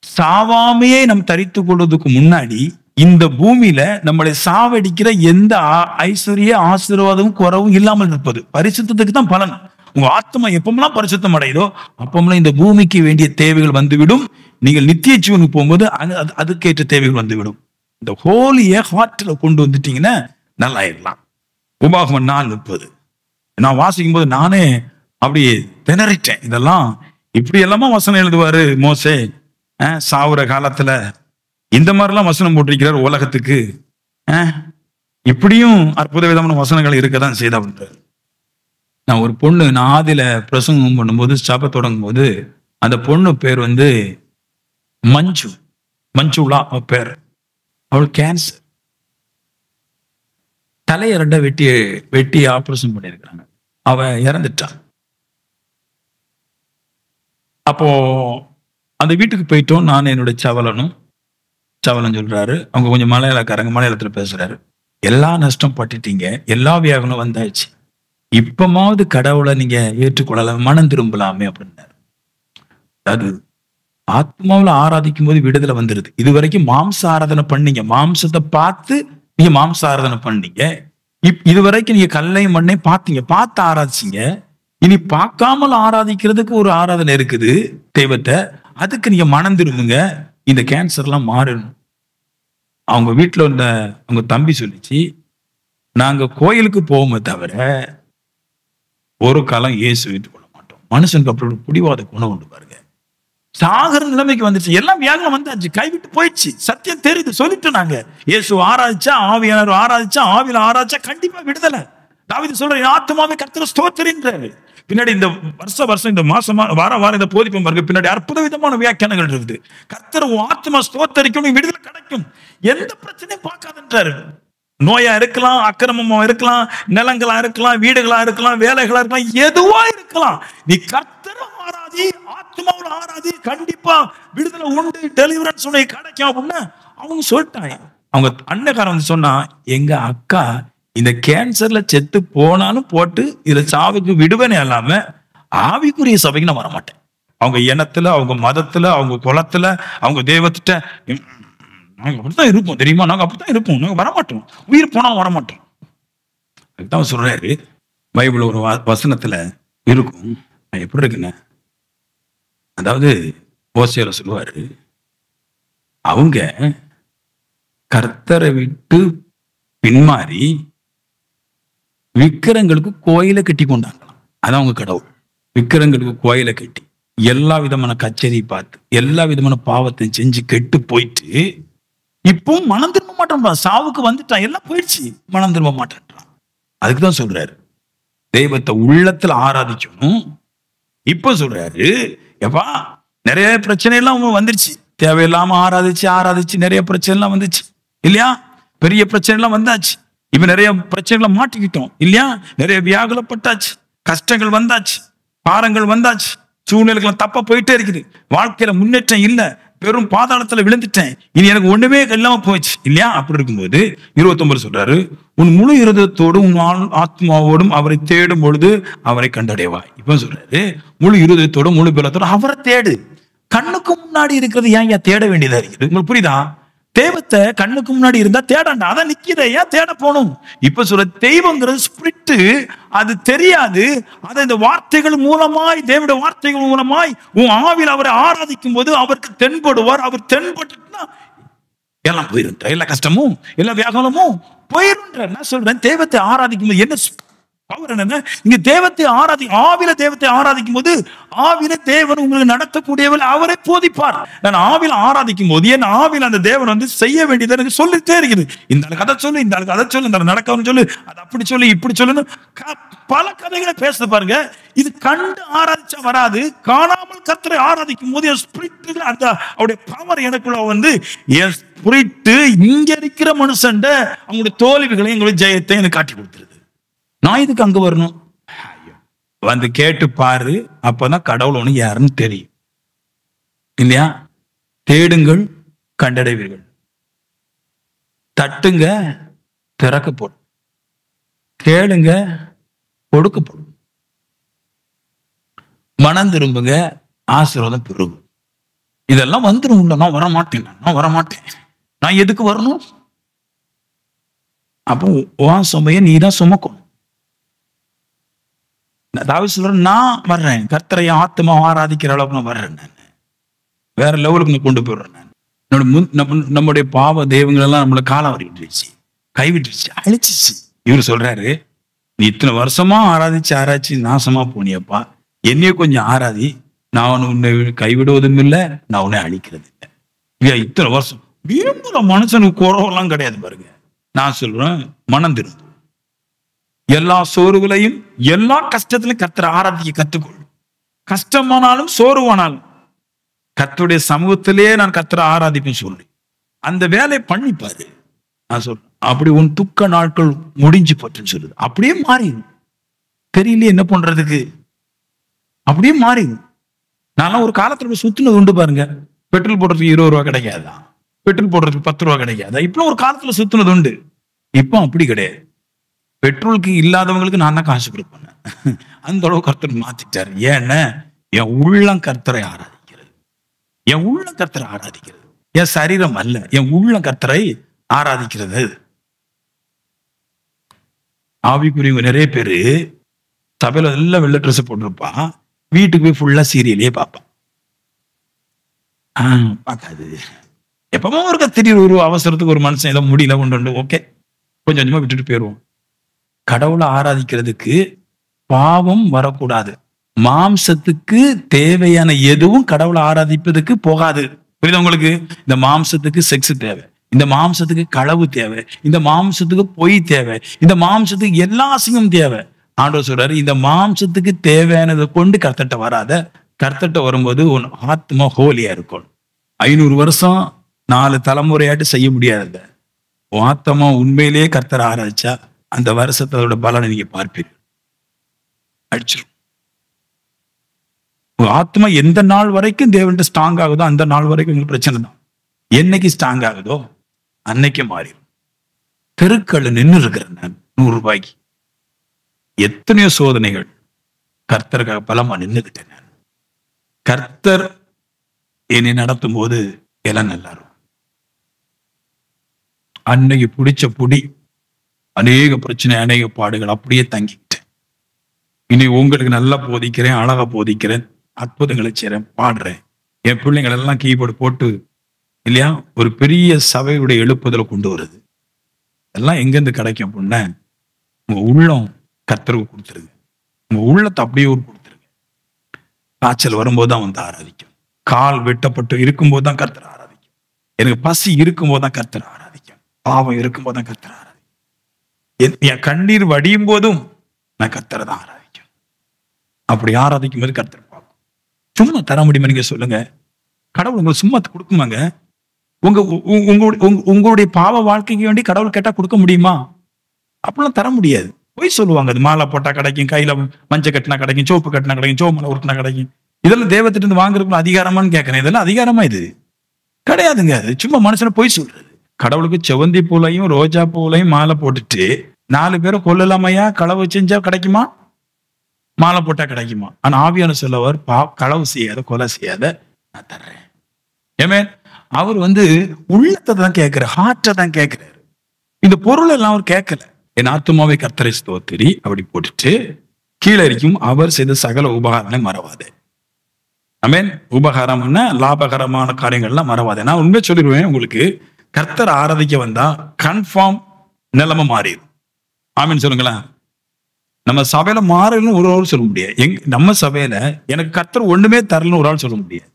சாவாமையே நம் தரித்துக் கொள்வதற்கு முன்னாடி இந்த பூமியில நம்மளை சாவடிக்கிற எந்த ஐஸ்வர்ய ஆசீர்வாதமும் குறவும் இல்லாமல் இருப்பது பரிசுத்தத்துக்கு தான் பலன். உங்க ஆத்மா எப்பமெல்லாம் பரிசுத்தம் அடையுதோ அப்பமெல்லாம் இந்த பூமிக்கு வேண்டிய தேவைகள் வந்துவிடும். நீங்கள் நித்திய ஜீவனுக்கு போகும்போது அதுக்கேற்ற தேவைகள் வந்துவிடும். இந்த ஹோலிய ஹார்ட்ல கொண்டு வந்துட்டீங்கன்னா நல்லா ஆயிடலாம். உபாகமம் 4:30 நான் வாசிக்கும் போது நானே அப்படியே திணறிட்டேன். இதெல்லாம் இப்படி எல்லாமா வசனம் எழுதுவாரு மோசே? சாவுற காலத்துல இந்த மாதிரிலாம் வசனம் போட்டிருக்கிறார் உலகத்துக்கு. இப்படியும் அற்புத விதமான வசனங்கள் இருக்கதான் செய்தா பண்றாரு. நான் ஒரு பொண்ணு, நான் ஆதியில பிரசங்கம் பண்ணும்போது சபை தொடங்கும் போது அந்த பொண்ணு பேர் வந்து மஞ்சுளா பேர். அவள் கேன்சர், தலையை 2 வெட்டி ஆபரேஷன் பண்ணியிருக்கிறாங்க. அவ இறந்துட்டான். அப்போ அந்த வீட்டுக்கு போயிட்டோம். நான் என்னுடைய சவலன் சொல்றாரு, அவங்க கொஞ்சம் மலையாளக்காரங்க, மலையாளத்துல பேசுறாரு. எல்லா நஷ்டம் பட்டுட்டீங்க, எல்லா வியாகனும் வந்தாச்சு, இப்பமாவது கடவுளை நீங்க ஏற்றுக்கொள்ளலாம், மனம் திரும்பலாமே அப்படின்னாரு. அது ஆத்மாவில் ஆராதிக்கும் போது விடுதலை வந்துருது. இது வரைக்கும் மாம்ச ஆராதனை பண்ணீங்க, மாம்சத்தை பார்த்து நீங்க மாம்ச ஆராதனை பண்ணீங்க. இது வரைக்கும் நீங்க கல்லையும் மண்ணையும் பார்த்தீங்க, பார்த்து ஆராதிச்சீங்க. இனி பார்க்காமல் ஆராதிக்கிறதுக்கு ஒரு ஆராதனை இருக்குது தெய்வத்தை. அதுக்கு நீங்க மனம் திரும்புங்க, இந்த கேன்சர்லாம் மாறணும். அவங்க வீட்டுல இருந்த அவங்க தம்பி சொல்லிச்சு, நாங்க கோயிலுக்கு போவோமே தவிர ஒரு காலம் இயேசு ஏற்றுக்கொள்ள மாட்டோம். மனுஷனுக்கு அப்படி ஒரு பிடிவாத குணம் உண்டு பாருங்க. சாகர நிலைமைக்கு வந்துருச்சு. எல்லாம் வியாகுலம் வந்தாச்சு, கைவிட்டு போயிடுச்சு. சத்தியம் தெரியுது, சொல்லிட்டு நாங்க இயேசு ஆராய்ச்சா, ஆவியானவர் ஆராய்ச்சா, ஆவியில ஆராய்ச்சா கண்டிப்பா விடுதலை. தாவீது சொல்ற, என் ஆத்துமாவே கர்த்தரை ஸ்தோத்திரின்றாரு. பின்னாடி இந்த வருஷம் இந்த மாசமா வாரம் இந்த போதிப்பு பாருங்க, பின்னாடி அற்புத விதமான வியாக்கியானங்கள் இருக்குது. கர்த்தர் உன் ஆத்மா ஸ்தோத்தரிக்கும், விடுதலை கிடைக்கும், எந்த பிரச்சனையும் பார்க்காதுன்றாரு. நோயா இருக்கலாம், அக்கிரமமா இருக்கலாம், நிலங்களா இருக்கலாம், வீடுகளா இருக்கலாம், வேலைகளா இருக்கலாம், எதுவா இருக்கலாம், நீ கர்த்தரை ஆராதி, ஆத்மாவில் ஆராதி, கண்டிப்பா விடுதலை உண்டு, டெலிவரன்ஸ் உனக்கு கிடைக்கும் அப்படின்னு அவங்க சொல்லிட்டாங்க. அவங்க அண்ணக்காரன் வந்து சொன்னா, எங்க அக்கா இந்த கேன்சர்ல செத்து போனாலும் போட்டு இதுல சாவுக்கு விடுவேனே இல்லாம ஆவிக்குரிய சபைக்கு நான் வரமாட்டேன். அவங்க இனத்துல, அவங்க மதத்துல, அவங்க குலத்துல, அவங்க தெய்வத்திட்ட நாங்க அப்படித்தான் இருப்போம் தெரியுமா, நாங்க அப்படித்தான் இருப்போம், நாங்க வரமாட்டோம், உயிர் போனாலும் வரமாட்டோம். அதுதான் சொல்றாரு. பைபிள் ஒரு வசனத்துல இருக்கும், எப்படி இருக்குன்னு, அதாவது ஓசியால சொல்லுவாரு, அவங்க கர்த்தரை விட்டு பின்மாறி விக்கிரங்களுக்கு கோயிலை கட்டி கொண்டாங்களாம். அதான் அவங்க கடவுள். விக்கிரங்களுக்கு கோயிலை கட்டி எல்லா விதமான கச்சேரி பார்த்து எல்லா விதமான பாவத்தை செஞ்சு கெட்டு போயிட்டு இப்பவும் மனம் திரும்ப மாட்டேன்றான். சாவுக்கு வந்துட்டான், எல்லாம் போயிடுச்சு, மனம் திரும்ப மாட்டேன்றான். அதுக்குதான் சொல்றாரு, தெய்வத்தை உள்ளத்துல ஆராதிக்கணும். இப்ப சொல்றாரு, எப்பா நிறைய பிரச்சனை எல்லாம் வந்துருச்சு, தேவையில்லாம ஆராதிச்சு நிறைய பிரச்சனை எல்லாம் வந்துச்சு இல்லையா, பெரிய பிரச்சனை எல்லாம் வந்தாச்சு. இப்ப நிறைய பிரச்சனைகளை மாட்டிக்கிட்டோம் இல்லையா, நிறைய வியாகுலப்பட்டாச்சு, கஷ்டங்கள் வந்தாச்சு, பாரங்கள் வந்தாச்சு, சூழ்நிலைகள் தப்பா போயிட்டே இருக்குது, வாழ்க்கையில முன்னேற்றம் இல்ல, பெரும் பாதாளத்துல விழுந்துட்டேன், இனி எனக்கு ஒண்ணுமே இல்லாம போயிடுச்சு இல்லையா. அப்படி இருக்கும்போது 29 சொல்றாரு, உன் முழு இருதயத்தோடும் உன் ஆத்மாவோடும் அவரை தேடும் பொழுது அவரை கண்டடைவாய். இப்ப சொல்றாரு, முழு இருதயத்தோடும் முழு பலத்தோடும் அவரை தேடு. கண்ணுக்கு முன்னாடி இருக்கிறது ஏன் தேட வேண்டியதா இருக்குது? உங்களுக்கு புரியுதா? தெய்வத்தை கண்ணுக்கு முன்னாடி இருந்தா தேடண்டா, அதான் நிக்கித, ஏன் தேட போகணும்? இப்ப சொல்ற தெய்வங்கிறது ஸ்பிரிட், அது தெரியாது. அதை இந்த வார்த்தைகள் மூலமாய், தேவனுடைய வார்த்தைகள் மூலமாய் உன் ஆவியில் அவரை ஆராதிக்கும் போது அவருக்கு தென்படுவார். அவர் தென்பட்டுனா எல்லாம் போயிருந்த, எல்லா கஷ்டமும் எல்லா வியாகுலமும் போயிருன்ற. நான் சொல்றேன், தெய்வத்தை ஆராதிக்கும் போது என்ன பவர் என்ன? இங்க தெய்வத்தை ஆவில தெய்வத்தை ஆராதிக்கும் போது ஆவில தேவன் உங்களுக்கு நடத்தக்கூடியவர், அவரை போதிப்பார். நான் ஆவில ஆராதிக்கும் போது என் ஆவில அந்த தேவன் வந்து செய்ய வேண்டியது எனக்கு சொல்லிட்டே இருக்குது. இந்த ஆளுக்கு அதை சொல்லு, இந்த ஆளுக்கு அதை சொல்லு, இந்த நடக்கணும்னு சொல்லு, அது அப்படி சொல்லு, இப்படி சொல்லுன்னு பல கதைகளை பேச பாருங்க. இது கண்டு ஆராதிச்சா வராது. காணாமல் கர்த்தரை ஆராதிக்கும் போது என் ஸ்பிரிட், அந்த அவருடைய பவர் எனக்குள்ள வந்து, என் ஸ்பிரிட் இங்க இருக்கிற மனுஷன் அவங்களுடைய தோல்விகளை, எங்களுடைய ஜெயத்தை எனக்கு காட்டி கொடுத்துருது. நான் இதுக்கு அங்க வரணும்? வந்து கேட்டு பாரு, அப்பதான் கடவுள் ஒண்ணு யாருன்னு தெரியும் இல்லையா. தேடுங்கள் கண்டடைவீர்கள், தட்டுங்க திறக்கப்படும், கேளுங்க கொடுக்கப்படும், மனம் திரும்புங்க ஆசீர்வாதம் பெருகும். இதெல்லாம் வந்துடும். நான் வரமாட்டேன், நான் எதுக்கு வரணும்? அப்போ உன் சுமையை நீ தான் சுமக்கணும். தாவீது சொல்றேன், நான் வர்றேன், கர்த்தரை ஆத்மா ஆராதிக்கிற அளவுக்கு நான் வர்றேன், நான் வேற லெவலுக்கு நான் கொண்டு போயிடுறேன். நான் நம்முடைய பாவ தெய்வங்கள் எல்லாம் நம்மளை காலம் வரையிட்டுருச்சு, கைவிட்டுருச்சு, அழிச்சிச்சு. இவர் சொல்றாரு, நீ இத்தனை வருஷமா ஆராய்ச்சி நாசமா போனியப்பா, என்னைய கொஞ்சம் ஆராதி, நான் உன்னை கைவிடுவதும் இல்லை, நான் உன்னை அழிக்கிறது இல்லை. இல்லையா? இத்தனை வருஷம் விரும்புற மனுஷனுக்கு குறவெல்லாம் கிடையாது பாருங்க. நான் சொல்றேன், மனம் திரும்பும். எல்லா சோர்வுகளையும் எல்லா கஷ்டத்திலையும் கர்த்தரை ஆராதிக்க கத்துக்கொள். கஷ்டமானாலும் சோர்வானாலும் கர்த்தருடைய சமூகத்திலே நான் கர்த்தரை ஆராதிப்பேன் சொல்லி அந்த வேலையை பண்ணிப்பாரு. நான் சொல்றேன், அப்படி உன் துக்க நாட்கள் முடிஞ்சு போச்சுன்னு சொல்லுது. அப்படியே மாறிடும். தெரியலையே என்ன பண்றதுக்கு, அப்படியே மாறிடும். நான்லாம் ஒரு காலத்துல சுத்தினது உண்டு பாருங்க. பெட்ரோல் போடுறதுக்கு 20 ரூபா கிடைக்காதா, பெட்ரோல் போடுறதுக்கு 10 ரூபா கிடைக்காதா, இப்ப ஒரு காலத்துல சுத்தினது உண்டு. இப்போ அப்படி கிடையாது. பெட்ரோலுக்கு இல்லாதவங்களுக்கு நான் தான் காசு கொடுப்பேன். அந்த அளவு கர்த்தர் மாத்திட்டாரு. ஏன்னா என் உள்ளம் கர்த்தரை ஆராதிக்கிறது, என் உள்ளம் கர்த்தரை ஆராதிக்கிறது, என் சரீரம் அல்ல, என் உள்ளம் கர்த்தரை ஆராதிக்கிறது. ஆவிக்குரியவங்க நிறைய பேரு சபையில எல்லாம் வெள்ளை ட்ரெஸ் போட்டிருப்பான், வீட்டுக்கு போய் ஃபுல்லா சீரியலே பார்ப்பான். பார்க்காது. எப்பவுமே ஒரு திடீர் ஒரு அவசரத்துக்கு ஒரு மனுஷன் ஏதோ முடியல கொண்டு ஓகே கொஞ்சம் கொஞ்சமா விட்டுட்டு போயிடுவோம். கடவுளை ஆராதிக்கிறதுக்கு பாவம் வரக்கூடாது. மாம்சத்துக்கு தேவையான எதுவும் கடவுளை ஆராதிப்பதுக்கு போகாது. புரியுது உங்களுக்கு? இந்த மாம்சத்துக்கு செக்ஸ் தேவை, இந்த மாம்சத்துக்கு களவு தேவை, இந்த மாம்சத்துக்கு பொய் தேவை, இந்த மாம்சத்துக்கு எல்லா அசிங்கம் தேவை. ஆண்டவர் சொல்றாரு, இந்த மாம்சத்துக்கு தேவையானதை கொண்டு கர்த்தர்ட்ட வராத. கர்த்தர்ட்ட வரும்போது உன் ஆத்மா ஹோலியா இருக்கும். 500 வருஷம் 4 தலைமுறையாட்டு செய்ய முடியாத உன் ஆத்மா உண்மையிலேயே கர்த்தரை ஆராய்ச்சா அந்த வருஷத்தோட பலனை நீங்க பார்ப்பீர்கள். அடிச்சிடும். உங்க ஆத்மா எந்த நாள் வரைக்கும் தேவன்ட்டு ஸ்ட்ராங் ஆகுதோ அந்த நாள் வரைக்கும் உங்களுக்கு பிரச்சனை தான். என்னைக்கு ஸ்ட்ராங் ஆகுதோ அன்னைக்கு மாறிடும். தெருக்கள் நின்று இருக்கிறேன் நான் 100 ரூபாய்க்கு. எத்தனையோ சோதனைகள் கர்த்தருக்காக பலமா நின்றுகிட்டேன் நான். கர்த்தர் என்னை நடத்தும் போது எல்லாம் நல்லா இருக்கும். அன்னைக்கு பிடிச்ச புடி அநேக பிரச்சனை, அநேக பாடுகள் அப்படியே தங்கிக்கிட்டேன். இனி உங்களுக்கு நல்லா போதிக்கிறேன், அழகா போதிக்கிறேன், அற்புதங்களை செய்றேன், பாடுறேன். என் பிள்ளைங்கள் எல்லாம் கீபோர்டு போட்டு இல்லையா ஒரு பெரிய சபையுடைய எழுப்புதலை கொண்டு வருது. எல்லாம் எங்கிருந்து கிடைக்கும் அப்படின்னா உங்க உள்ளம் கர்த்தருக்கு கொடுத்துருங்க. உங்க உள்ளத்தை அப்படியே ஒரு கொடுத்துருங்க. காய்ச்சல் வரும்போது தான் வந்து ஆராதிக்கும். கால் வெட்டப்பட்டு இருக்கும்போது தான் கர்த்தர் ஆராதிக்கும். எனக்கு பசி இருக்கும்போது தான் கர்த்தர் ஆராதிக்கும். பாவம் இருக்கும்போது தான் கர்த்தர் ஆராதிக்கும். என் கண்ணீர் வடியும் போதும் நான் கர்த்தரை தான் ஆராதிக்கும். அப்படி ஆராதிக்கும் போது கர்த்தர் பார்க்கும். சும்மா தர முடியுமா? நீங்க சொல்லுங்க. கடவுள் உங்களுக்கு சும்மா கொடுக்குமாங்க? உங்களுடைய பாவ வாழ்க்கைக்கு வேண்டி கடவுள் கேட்டா கொடுக்க முடியுமா? அப்படிலாம் தர முடியாது. போய் சொல்லுவாங்க, அது மாலை போட்டா கிடைக்கும், கையில மஞ்சள் கட்டினா கிடைக்கும், சோப்பு கட்டினா கிடைக்கும், சோமலை உருட்டினா கிடைக்கும். இதெல்லாம் தெய்வத்திட்ட இருந்து வாங்குறதுக்கு அதிகாரமான்னு கேட்கறேன். இதெல்லாம் அதிகாரமா? இது கிடையாதுங்க. அது சும்மா மனுஷனை போய் சொல்றது. கடவுளுக்கு செவந்தி பூலையும் ரோஜா பூலையும் மாலை போட்டுட்டு 4 பேரை கொல்லலாமையா? களவு செஞ்சா கிடைக்குமா? மாலை போட்டா கிடைக்குமா? ஆனா ஆவியான சொல்லவர் களவு செய்யாத, கொலை செய்யாத, நான் தர்றேன். ஏமே அவர் உள்ளத்தை தான் கேட்கிறார், ஹார்ட்டை தான் கேட்கிறாரு. இந்த பொருள் எல்லாம் அவர் கேட்கல. என் ஆத்துமாவை கர்த்தரை ஸ்தோத்திரி அப்படி போட்டுட்டு கீழே இருக்கும் அவர் செய்த சகல உபகாரங்களை மறவாதே. ஆமென். உபகாரம்னா லாபகரமான காரியங்கள்லாம் மறவாதே. நான் உண்மை சொல்லிடுவேன் உங்களுக்கு, கர்த்தர் ஆராதிக்க வந்தா கன்ஃபார்ம் நிலைமை மாறிடும். ஆமென் சொல்லுங்களேன். நம்ம சபையில மாறணும் ஒரு ஆள் சொல்ல முடியாது. நம்ம சபையில எனக்கு கர்த்தர் ஒண்ணுமே தரலன்னு ஒரு ஆள் சொல்ல முடியாது.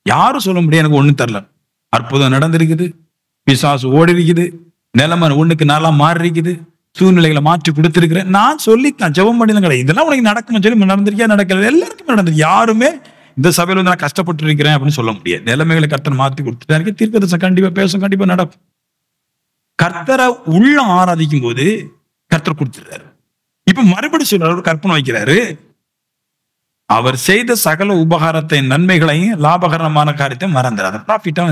யாரும் சொல்ல முடியாது எனக்கு ஒண்ணும் தரல. அற்புதம் நடந்திருக்குது, பிசாசு ஓடி இருக்குது, நிலைமை ஒண்ணுக்கு நாளா மாறி இருக்குது, சூழ்நிலைகளை மாற்றி கொடுத்திருக்கிறேன். நான் சொல்லிக்கலாம், ஜெபம் பண்ணி கிடையாது. இதெல்லாம் உனக்கு நடக்கும்னு சொல்லி நடந்திருக்கா? நடக்கல. எல்லாருக்குமே நடந்தது. யாருமே இந்த சபையில நான் கஷ்டப்பட்டு இருக்கிறேன் அப்படின்னு சொல்ல முடியாது. நிலைமைகளை கர்த்தர் மாற்றி கொடுத்துட்டாரு. தீர்க்கதரிசனம் கண்டிப்பா பேசும், கண்டிப்பா நடக்கும். கர்த்தரை உள்ள ஆராதிக்கும் போது கர்த்தர் கொடுத்துறாரு. இப்ப மறுபடி சொல்றாரு, கற்பனை வைக்கிறாரு, அவர் செய்த சகல உபகாரத்தை, நன்மைகளையும் லாபகரமான காரியத்தை மறந்துடாத, ப்ராஃபிட்டா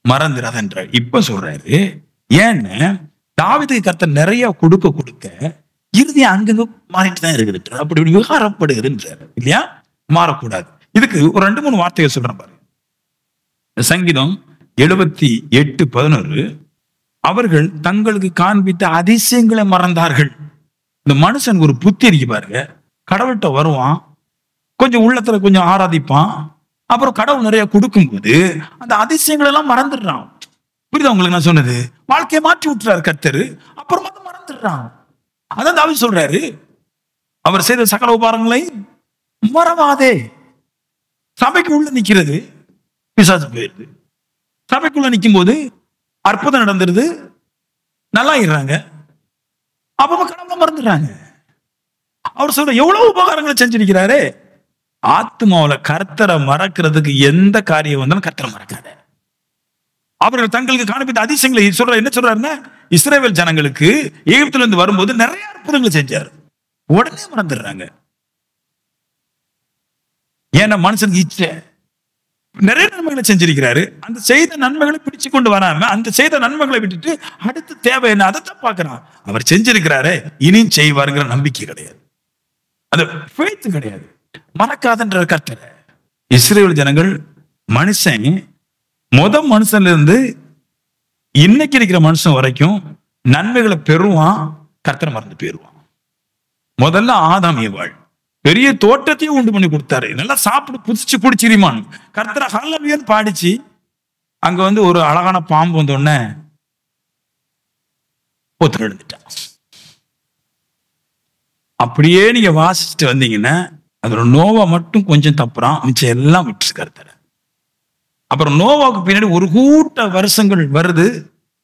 மறந்துடாத என்றார். இப்ப சொல்றாரு, ஏன்னு தாவீதுக்கு கர்த்தர் நிறைய கொடுக்க இறுதி அங்கங்க மாறிட்டு தான் இருக்குது. அப்படி விவகாரப்படுகிறதுன்றாரு இல்லையா? மாறக்கூடாது. இதுக்கு ஒரு 2-3 வார்த்தைகள் சொல்றேன் பாருங்க. சங்கீதம் 78:11, அவர்கள் தங்களுக்கு காண்பித்த அதிசயங்களை மறந்தார்கள். இந்த மனுஷன் ஒரு புத்தி இருக்கு பாருங்க. கடவுள்கிட்ட வருவான், கொஞ்சம் உள்ளத்துல கொஞ்சம் ஆராதிப்பான், அப்புறம் கடவுள் நிறைய கொடுக்கும்போது அந்த அதிசயங்கள் எல்லாம் மறந்துடுறான். புரியுதா உங்களுக்கு நான் சொன்னது? வாழ்க்கையை மாற்றி விட்டுறாரு கர்த்தர், அப்புறமா மறந்துடுறான். அதான் தாவீது சொல்றாரு, அவர் செய்த சகல உபகாரங்களை மறவாதே. சபைக்கு உள்ள நிக்கிறது பிசாசு போயிருது. சபைக்குள்ள நிக்கும் போது அற்புதம் நடந்துருது, நல்லா ஆயிடுறாங்க, அப்ப கடவுளை மறந்துடுறாங்க. அவர் சொல்ற எவ்வளவு உபகாரங்களை செஞ்சிருக்கிறாரு. ஆத்மாவில கர்த்தரை மறக்கிறதுக்கு எந்த காரியம் வந்தாலும் கர்த்தரை மறக்காத. அவர்கள் தங்களுக்கு காண்பித்த அதிசயங்களை சொல்ற என்ன சொல்றாருன்னா, இஸ்ரவேல் ஜனங்களுக்கு எகிப்துல இருந்து வரும்போது நிறைய அற்புதங்களை செஞ்சாரு, உடனே மறந்துடுறாங்க. ஏன்னா மனுஷனுக்கு இச்சை, நிறைய நன்மைகளை செஞ்சிருக்கிறாரு. அந்த செய்த நன்மைகளை பிடிச்சு கொண்டு வராம அந்த செய்த நன்மைகளை விட்டுட்டு அடுத்து தேவை என்ன அதைத்தான் பார்க்கிறான். அவர் செஞ்சிருக்கிறாரு, இனியும் செய்வாருங்கிற நம்பிக்கை கிடையாது, அது faith கிடையாது. மறக்காதன்ற கர்த்தர். இஸ்ரவேல் ஜனங்கள் மனுஷன் மனுஷன்ல இருந்து இன்னைக்கு இருக்கிற மனுஷன் வரைக்கும் நன்மைகளை பெறுவான், கர்த்தரை மறந்து போயிருவான். முதல்ல ஆதாம் ஏவாள் பெரிய தோட்டத்தையும் உண்டு பண்ணி கொடுத்தாரு, நல்லா சாப்பிட்டு புதிச்சு குடிச்சிரிமான். கர்த்தரை ஹல்லேலூயா பாடிச்சு அங்க வந்து ஒரு அழகான பாம்பு வந்த உடனே ஒருத்தர் எழுந்துட்டான். அப்படியே நீங்க வாசிச்சுட்டு வந்தீங்கன்னா அதுல நோவா மட்டும் கொஞ்சம் தப்புறான், மிச்சம் எல்லாம் விட்டுருக்காரு. அப்புறம் நோவாவுக்கு பின்னாடி ஒரு கூட்ட வருஷங்கள் வருது.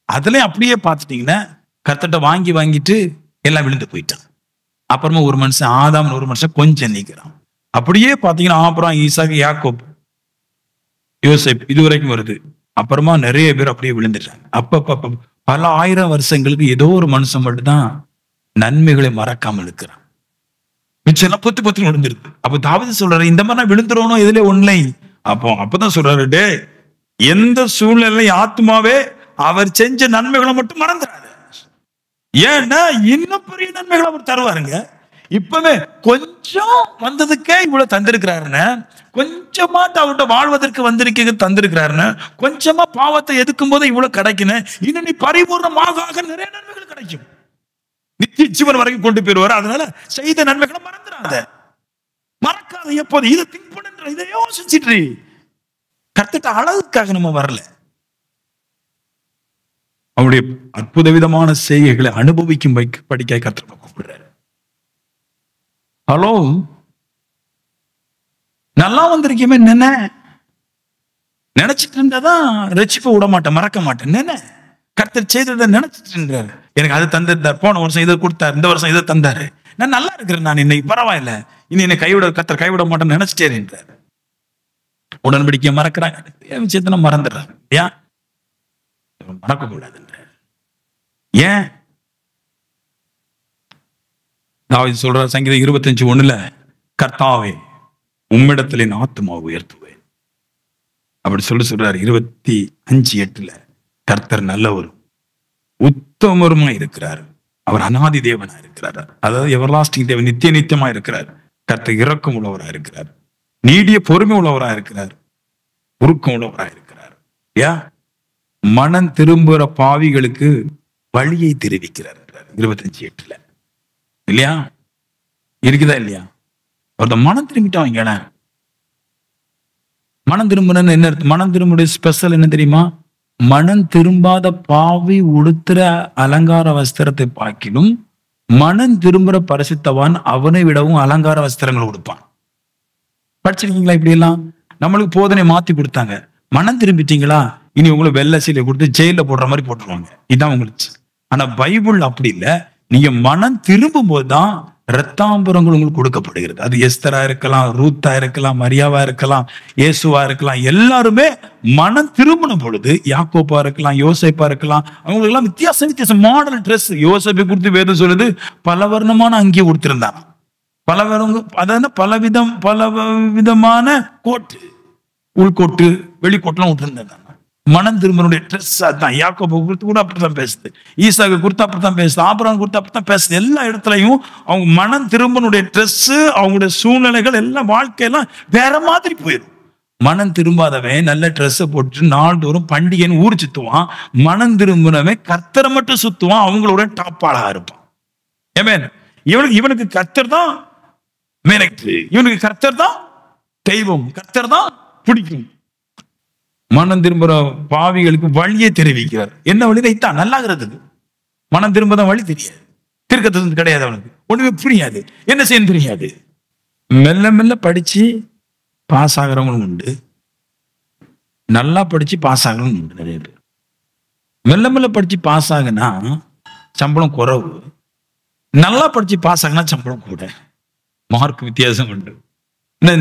அதுலயும் அப்படியே பார்த்துட்டீங்கன்னா கர்த்தர்ட்ட வாங்கிட்டு எல்லாம் விழுந்து போயிட்டான். அப்புறமா ஒரு மனுஷன் ஆதாம்னு ஒரு மனுஷன் கொஞ்சம் நீக்கிறான். அப்படியே பார்த்தீங்கன்னா ஆபிரகாம், ஈசாக்கு, யாக்கோப், யோசேப் இதுவரைக்கும் வருது. அப்புறமா நிறைய பேர் அப்படியே விழுந்துட்டாங்க. அப்ப பல ஆயிரம் வருஷங்களுக்கு ஏதோ ஒரு மனுஷன் மட்டும்தான் நன்மைகளை மறக்காமல் இருக்கிறான். மிச்சம் எல்லாம் பொத்து விழுந்துருக்கு. அப்ப தாவீது சொல்றாரு, இந்த மாதிரி நான் விழுந்துறோனோ இதுல ஒன்லை. அப்பதான் சொல்றாரு, டே எந்த சூழ்நிலை ஆத்மாவே அவர் செஞ்ச நன்மைகளை மட்டும் மறந்துடாது. ஏன்னா இன்னும் பெரிய நன்மைகளை அவர் தருவாருங்க. இப்பவே கொஞ்சம் வந்ததுக்கே இவ்வளவு தந்திருக்கிறாருன்னு, கொஞ்சமாட்டு அவர்கிட்ட வாழ்வதற்கு வந்திருக்க தந்திருக்கிறாருன்னு, கொஞ்சமா பாவத்தை எதுக்கும் போது இவ்வளவு கிடைக்கணும். இன்னும் நீ பரிபூர்ணமாக நிறைய நன்மைகள் கிடைக்கும். நித்திய ஜீவன் வரைக்கும் கொண்டு போயிருவாரு. அதனால செய்த நன்மைகளை மறந்துடாத, மறக்காத. எப்போது இதை திங்க் பண்ணுற, இதை யோசிச்சுட்டு. கர்த்தட்ட அழகுக்காக நம்ம வரல, அவருடைய அற்புத விதமான செய்கைகளை அனுபவிக்கும் படிக்க கர்த்தர் கூப்பிடுறாரு. ஹலோ, நல்லா வந்திருக்கேமே நினைச்சிட்டு இருந்தாதான் ரட்சிப்பை விட மாட்டேன், மறக்க மாட்டேன். கர்த்தர் செய்ததை நினைச்சிட்டு இருந்தாரு. எனக்கு அது தந்திருந்தார், போன வருஷம் இதை கொடுத்தாரு, இந்த வருஷம் இதை தந்தாரு, நான் நல்லா இருக்கிறேன், நான் இன்னைக்கு பரவாயில்ல, இனி என்னை கர்த்தர் கைவிட மாட்டேன்னு நினைச்சிட்டே இருந்தார். உடன்படிக்கைய மறக்கிறாங்க, விஷயத்த மறந்துடுறாங்க. ஏன் மறக்க கூடாதுன்ற? ஏன் தாவீது சொல்றார் சங்கீதம் 25:1, கர்த்தாவே உம்மிடத்தில் என் ஆத்துமாவை உயர்த்துவேன். அப்படி சொல்றாரு. 25:8, கர்த்தர் நல்லவரும் உத்தமருமா இருக்கிறார், அவர் அநாதி தேவனா இருக்கிறார். அதாவது எவர்லாஸ்டிங் தேவன், நித்திய நித்தியமா இருக்கிறார். கர்த்தர் இரக்கம் உள்ளவரா இருக்கிறார், நீடிய பொறுமை உள்ளவரா இருக்கிறார், உருக்கம் உள்ளவரா இருக்கிறார். மனம் திரும்புகிற பாவிகளுக்கு வழியை தெரிவிக்கிறார் 25:8 இல்லையா? இருக்குதா இல்லையா? ஒருத்த மனம் திரும்பிட்டான். மனம் திரும்புன்னு என்ன அர்த்தம்? மனம் திரும்புடைய ஸ்பெஷல் என்ன தெரியுமா? மனம் திரும்பாத பாவி உடுத்துற அலங்கார வஸ்திரத்தை பார்க்கிலும் மனம் திரும்புற பரிசுத்தவான் அவனை விடவும் அலங்கார வஸ்திரங்களை உடுப்பான். படிச்சிருக்கீங்களா? இப்படி எல்லாம் நம்மளுக்கு போதனை மாத்தி கொடுத்தாங்க. மனம் திரும்பிட்டீங்களா, இனி உங்களை வெள்ளை சீலை கொடுத்து ஜெயில போடுற மாதிரி போட்டுருவாங்க. இதுதான் உங்களுக்கு. ஆனா பைபிள் அப்படி இல்லை. நீங்க மனம் திரும்பும் போதுதான் இரத்தாம்பரங்கள் உங்களுக்கு கொடுக்கப்படுகிறது. அது எஸ்தரா இருக்கலாம், ரூத்தா இருக்கலாம், மரியாவா இருக்கலாம், இயேசுவா இருக்கலாம். எல்லாருமே மனம் திரும்பின பொழுது, யாக்கோப்பா இருக்கலாம், யோசேப்பா இருக்கலாம், அவங்களுக்கு எல்லாம் வித்தியாசம் மாடல் ட்ரெஸ். யோசேப்பை குறித்து வேதம் சொல்லுது, பல வர்ணமான அங்கேயே கொடுத்திருந்தாங்க. பல விதமான கோட்டு, உள்கோட்டு, வெளிக்கோட்டுலாம் விட்டுருந்தாங்க. மனம் திரும்பனுடைய ட்ரெஸ் அதுதான். யாக்கோபு குறித்து கூட அப்படித்தான் பேசுது, ஈசாக்கு குறித்து அப்படித்தான் பேசுது, ஆபிரகாம் குறித்து அப்படித்தான் பேசுது. எல்லா இடத்துலையும் அவங்க மனம் திரும்பனுடைய ட்ரெஸ், அவங்களுடைய சூழ்நிலைகள் எல்லாம், வாழ்க்கையெல்லாம் வேற மாதிரி போயிடும். மனம் திரும்பாதவன் நல்ல ட்ரெஸ்ஸை போட்டு நாள்தோறும் பண்டிகைன்னு ஊர் சுத்துவான். மனம் திரும்பினவன் கர்த்தரை மட்டும் சுத்துவான், அவங்களோட டாப்பாளா இருப்பான். ஏமேன்? இவனுக்கு கர்த்தர் தான் மேனக்டு, இவனுக்கு கர்த்தர் தான் தெய்வம், கர்த்தர் தான் பிடிக்கும். மனம் திரும்புற பாவிகளுக்கு வழியை தெரிவிக்கிறார். என்ன வழி? ரைத்தான் நல்லாகிறதுக்கு. மனம் திரும்பதான் வழி தெரியாது, திருக்கத்து கிடையாது, அவனுக்கு ஒண்ணுமே புரியாது, என்ன செய்யணும் தெரியாது. மெல்ல மெல்ல படிச்சு பாஸ் ஆகிறவங்களும் உண்டு, நல்லா படிச்சு பாஸ் ஆகிறவங்களும் உண்டு. நிறைய பேர் மெல்ல மெல்ல படிச்சு பாஸ் ஆகுனா சம்பளம் குறைவு, நல்லா படிச்சு பாஸ் ஆகுனா சம்பளம் கூட, மார்க் வித்தியாசம் உண்டு.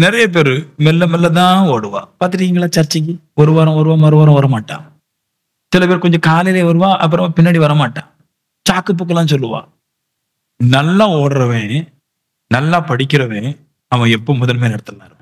நிறைய பேர் மெல்ல மெல்ல தான் ஓடுவா. பார்த்துருக்கீங்களா? சர்ச்சைக்கு ஒரு வாரம் வருவா, மறுவாரம் வரமாட்டான். சில பேர் கொஞ்சம் காலையிலே வருவா, அப்புறம் பின்னாடி வரமாட்டான், சாக்கு புக்கெல்லாம் சொல்லுவா. நல்லா ஓடுறவன், நல்லா படிக்கிறவன், அவன் எப்போ முதன்மை நடத்தினார்.